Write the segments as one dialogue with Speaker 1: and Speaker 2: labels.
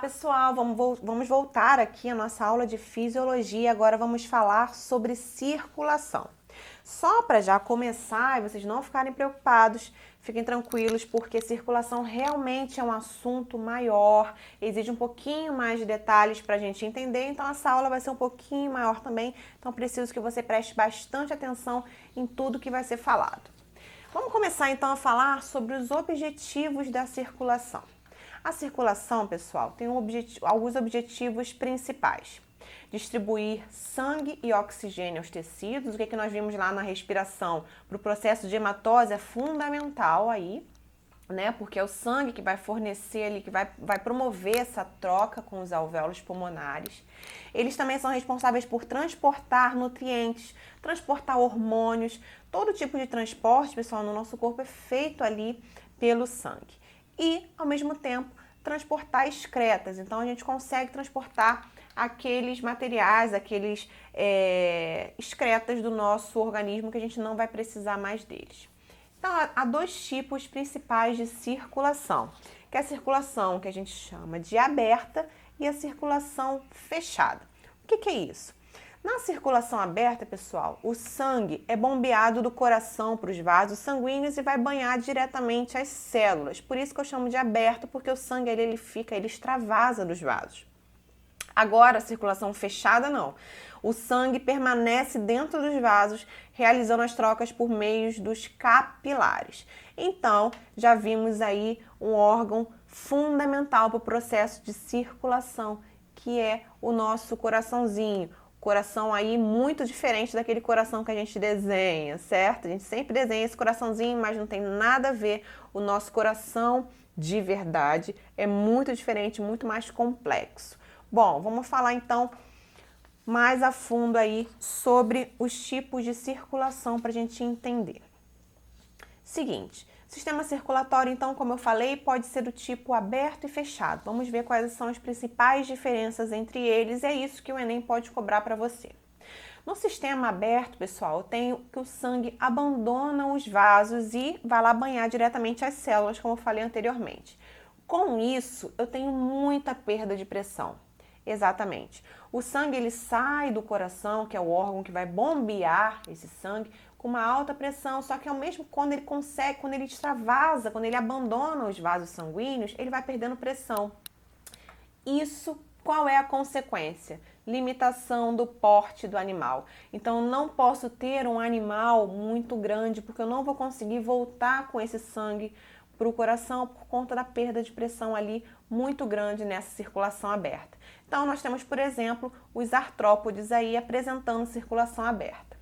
Speaker 1: pessoal, vamos voltar aqui à nossa aula de fisiologia. Agora vamos falar sobre circulação. Só para já começar e vocês não ficarem preocupados, fiquem tranquilos, porque circulação realmente é um assunto maior, exige um pouquinho mais de detalhes para a gente entender, então essa aula vai ser um pouquinho maior também, então preciso que você preste bastante atenção em tudo que vai ser falado. Vamos começar então a falar sobre os objetivos da circulação. A circulação, pessoal, tem alguns objetivos principais. Distribuir sangue e oxigênio aos tecidos. O que nós vimos lá na respiração para o processo de hematose é fundamental aí, né? Porque é o sangue que vai fornecer ali, que vai promover essa troca com os alvéolos pulmonares. Eles também são responsáveis por transportar nutrientes, transportar hormônios. Todo tipo de transporte, pessoal, no nosso corpo é feito ali pelo sangue. E, ao mesmo tempo, transportar excretas. Então, a gente consegue transportar aqueles materiais, aqueles excretas do nosso organismo que a gente não vai precisar mais deles. Então, há dois tipos principais de circulação, que é a circulação que a gente chama de aberta e a circulação fechada. O que é isso? Na circulação aberta, pessoal, o sangue é bombeado do coração para os vasos sanguíneos e vai banhar diretamente as células. Por isso que eu chamo de aberto, porque o sangue ele extravasa dos vasos. Agora, a circulação fechada não. O sangue permanece dentro dos vasos, realizando as trocas por meios dos capilares. Então, já vimos aí um órgão fundamental para o processo de circulação, que é o nosso coraçãozinho. Coração aí muito diferente daquele coração que a gente desenha, certo? A gente sempre desenha esse coraçãozinho, mas não tem nada a ver. O nosso coração de verdade é muito diferente, muito mais complexo. Bom, vamos falar então mais a fundo aí sobre os tipos de circulação para a gente entender. Seguinte, sistema circulatório, então, como eu falei, pode ser do tipo aberto e fechado. Vamos ver quais são as principais diferenças entre eles, e é isso que o Enem pode cobrar para você. No sistema aberto, pessoal, eu tenho que o sangue abandona os vasos e vai lá banhar diretamente as células, como eu falei anteriormente. Com isso, eu tenho muita perda de pressão. Exatamente. O sangue ele sai do coração, que é o órgão que vai bombear esse sangue, com uma alta pressão, só que ao mesmo quando ele extravasa, quando ele abandona os vasos sanguíneos, ele vai perdendo pressão. Isso, qual é a consequência? Limitação do porte do animal. Então, não posso ter um animal muito grande, porque eu não vou conseguir voltar com esse sangue para o coração por conta da perda de pressão ali muito grande nessa circulação aberta. Então, nós temos, por exemplo, os artrópodes aí apresentando circulação aberta.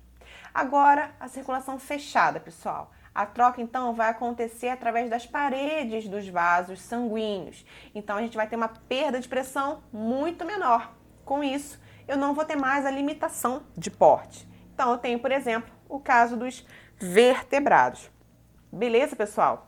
Speaker 1: Agora, a circulação fechada, pessoal. A troca, então, vai acontecer através das paredes dos vasos sanguíneos. Então, a gente vai ter uma perda de pressão muito menor. Com isso, eu não vou ter mais a limitação de porte. Então, eu tenho, por exemplo, o caso dos vertebrados. Beleza, pessoal?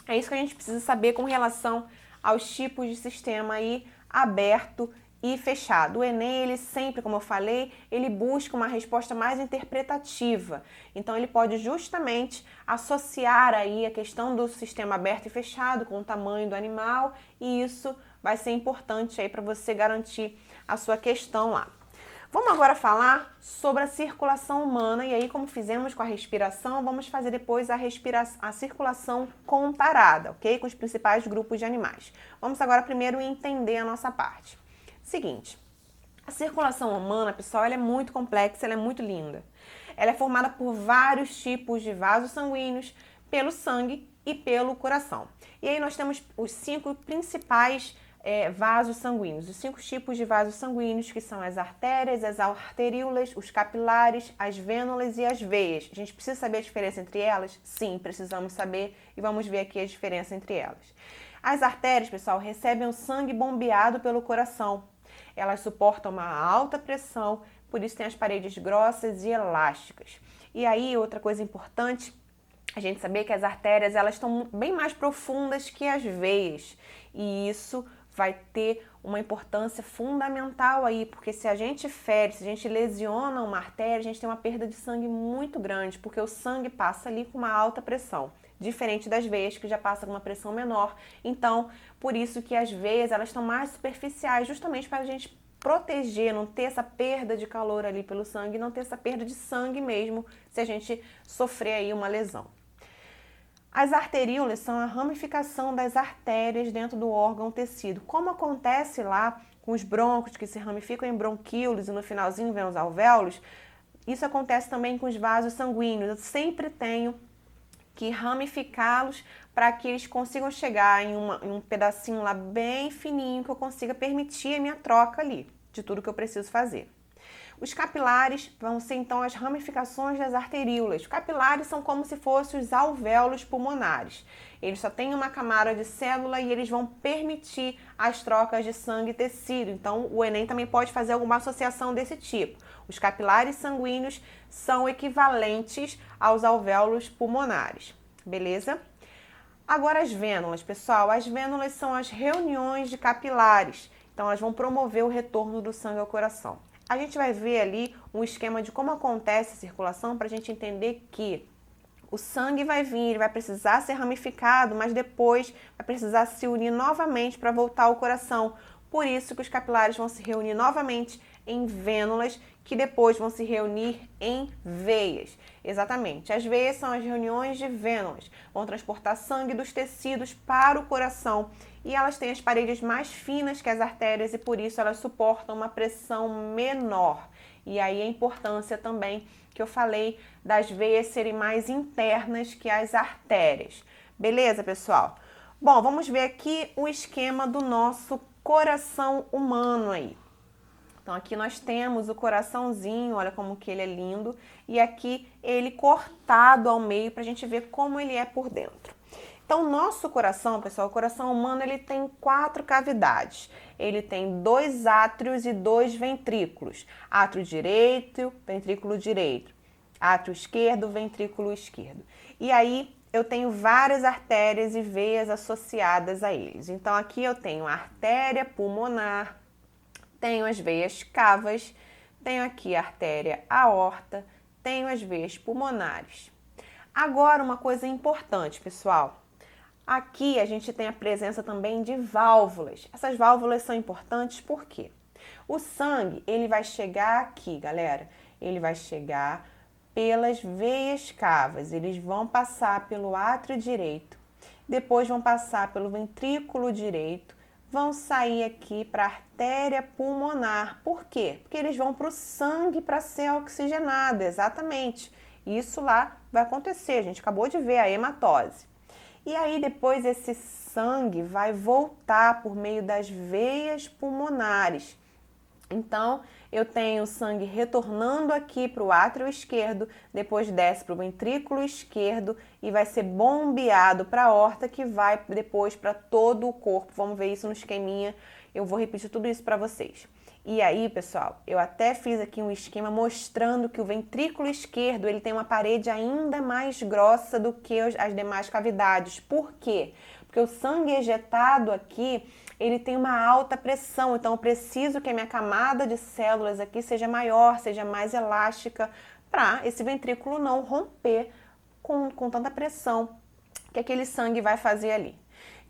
Speaker 1: É isso que a gente precisa saber com relação aos tipos de sistema aí aberto e fechado. O Enem, ele sempre, como eu falei, ele busca uma resposta mais interpretativa. Então, ele pode justamente associar aí a questão do sistema aberto e fechado com o tamanho do animal, e isso vai ser importante aí para você garantir a sua questão lá. Vamos agora falar sobre a circulação humana, e aí, como fizemos com a respiração, vamos fazer depois a circulação comparada, ok? Com os principais grupos de animais. Vamos agora primeiro entender a nossa parte. Seguinte, a circulação humana, pessoal, ela é muito complexa, ela é muito linda. Ela é formada por vários tipos de vasos sanguíneos, pelo sangue e pelo coração. E aí nós temos os 5 principais vasos sanguíneos, os 5 tipos de vasos sanguíneos, que são as artérias, as arteríolas, os capilares, as vênulas e as veias. A gente precisa saber a diferença entre elas? Sim, precisamos saber, e vamos ver aqui a diferença entre elas. As artérias, pessoal, recebem o sangue bombeado pelo coração. Elas suportam uma alta pressão, por isso tem as paredes grossas e elásticas. E aí, outra coisa importante, a gente saber que as artérias elas estão bem mais profundas que as veias. E isso vai ter uma importância fundamental aí, porque se a gente fere, se a gente lesiona uma artéria, a gente tem uma perda de sangue muito grande, porque o sangue passa ali com uma alta pressão. diferente das veias que já passam com uma pressão menor. Então, por isso que as veias elas estão mais superficiais, justamente para a gente proteger, não ter essa perda de calor ali pelo sangue, não ter essa perda de sangue mesmo, se a gente sofrer aí uma lesão. As arteríolas são a ramificação das artérias dentro do órgão tecido. Como acontece lá com os brônquios que se ramificam em bronquíolos e no finalzinho vem os alvéolos, isso acontece também com os vasos sanguíneos. Eu sempre tenho que ramificá-los para que eles consigam chegar em um pedacinho lá bem fininho que eu consiga permitir a minha troca ali de tudo que eu preciso fazer. Os capilares vão ser então as ramificações das arteríolas. Os capilares são como se fossem os alvéolos pulmonares. Eles só têm uma camada de célula e eles vão permitir as trocas de sangue e tecido. Então, o Enem também pode fazer alguma associação desse tipo. Os capilares sanguíneos são equivalentes aos alvéolos pulmonares, beleza? Agora as vênulas, pessoal. As vênulas são as reuniões de capilares. Então, elas vão promover o retorno do sangue ao coração. A gente vai ver ali um esquema de como acontece a circulação para a gente entender que o sangue vai vir, ele vai precisar ser ramificado, mas depois vai precisar se unir novamente para voltar ao coração. Por isso que os capilares vão se reunir novamente em vênulas, que depois vão se reunir em veias. Exatamente, as veias são as reuniões de vênulas, vão transportar sangue dos tecidos para o coração e elas têm as paredes mais finas que as artérias e por isso elas suportam uma pressão menor. E aí a importância também que eu falei das veias serem mais internas que as artérias. Beleza, pessoal? Bom, vamos ver aqui o esquema do nosso coração humano aí. Então aqui nós temos o coraçãozinho, olha como que ele é lindo, e aqui ele cortado ao meio para a gente ver como ele é por dentro. Então, o nosso coração, pessoal, o coração humano, ele tem 4 cavidades. Ele tem 2 átrios e 2 ventrículos. Átrio direito, ventrículo direito. Átrio esquerdo, ventrículo esquerdo. E aí, eu tenho várias artérias e veias associadas a eles. Então, aqui eu tenho a artéria pulmonar, tenho as veias cavas, tenho aqui a artéria aorta, tenho as veias pulmonares. Agora, uma coisa importante, pessoal. Aqui a gente tem a presença também de válvulas. Essas válvulas são importantes porque o sangue, ele vai chegar aqui, galera. Ele vai chegar pelas veias cavas. Eles vão passar pelo átrio direito, depois vão passar pelo ventrículo direito, vão sair aqui para a artéria pulmonar. Por quê? Porque eles vão para o sangue para ser oxigenado, exatamente. Isso lá vai acontecer, a gente acabou de ver a hematose. E aí depois esse sangue vai voltar por meio das veias pulmonares. Então, eu tenho o sangue retornando aqui para o átrio esquerdo, depois desce para o ventrículo esquerdo e vai ser bombeado para a aorta, que vai depois para todo o corpo. Vamos ver isso no esqueminha, eu vou repetir tudo isso para vocês. E aí, pessoal, eu até fiz aqui um esquema mostrando que o ventrículo esquerdo ele tem uma parede ainda mais grossa do que as demais cavidades. Por quê? Porque o sangue ejetado aqui, ele tem uma alta pressão, então eu preciso que a minha camada de células aqui seja maior, seja mais elástica, para esse ventrículo não romper com tanta pressão que aquele sangue vai fazer ali.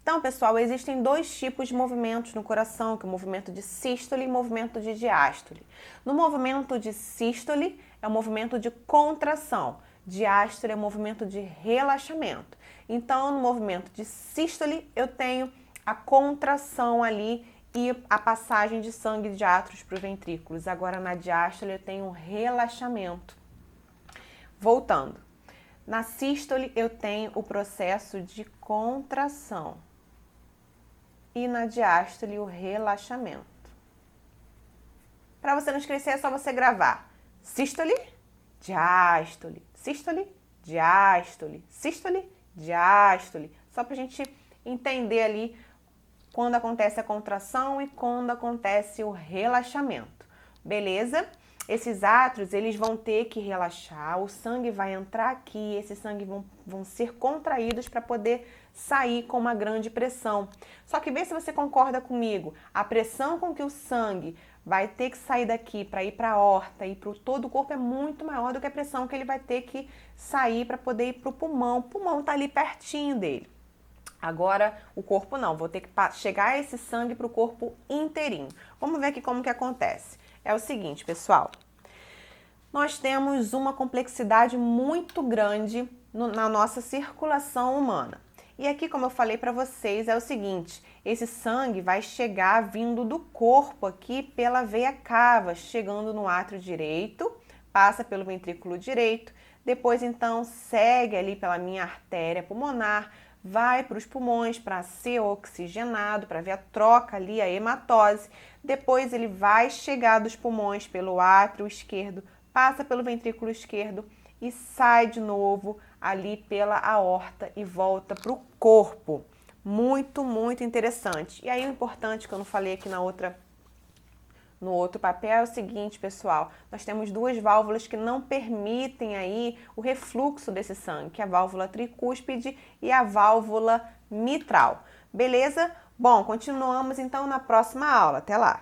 Speaker 1: Então, pessoal, existem 2 tipos de movimentos no coração, que é o movimento de sístole e o movimento de diástole. No movimento de sístole, é o movimento de contração. Diástole é o movimento de relaxamento. Então, no movimento de sístole, eu tenho a contração ali e a passagem de sangue de átrios para os ventrículos. Agora, na diástole, eu tenho um relaxamento. Voltando. Na sístole, eu tenho o processo de contração. E na diástole, o relaxamento. Para você não esquecer, é só você gravar. Sístole, diástole, sístole, diástole, sístole, diástole. Só para a gente entender ali quando acontece a contração e quando acontece o relaxamento. Beleza? Esses átrios, eles vão ter que relaxar, o sangue vai entrar aqui, esses sangue vão ser contraídos para poder sair com uma grande pressão. Só que vê se você concorda comigo, a pressão com que o sangue vai ter que sair daqui para ir para a aorta e para todo o corpo é muito maior do que a pressão que ele vai ter que sair para poder ir para o pulmão. O pulmão está ali pertinho dele. Agora, o corpo não, vou ter que chegar esse sangue para o corpo inteirinho. Vamos ver aqui como que acontece. É o seguinte, pessoal, nós temos uma complexidade muito grande na nossa circulação humana. E aqui, como eu falei para vocês, é o seguinte, esse sangue vai chegar vindo do corpo aqui pela veia cava, chegando no átrio direito, passa pelo ventrículo direito, depois então segue ali pela minha artéria pulmonar, vai para os pulmões para ser oxigenado, para ver a troca ali, a hematose. Depois ele vai chegar dos pulmões pelo átrio esquerdo, passa pelo ventrículo esquerdo e sai de novo ali pela aorta e volta para o corpo. Muito, muito interessante. E aí o importante que eu não falei aqui no outro papel é o seguinte, pessoal, nós temos duas válvulas que não permitem aí o refluxo desse sangue, que é a válvula tricúspide e a válvula mitral. Beleza? Bom, continuamos então na próxima aula. Até lá!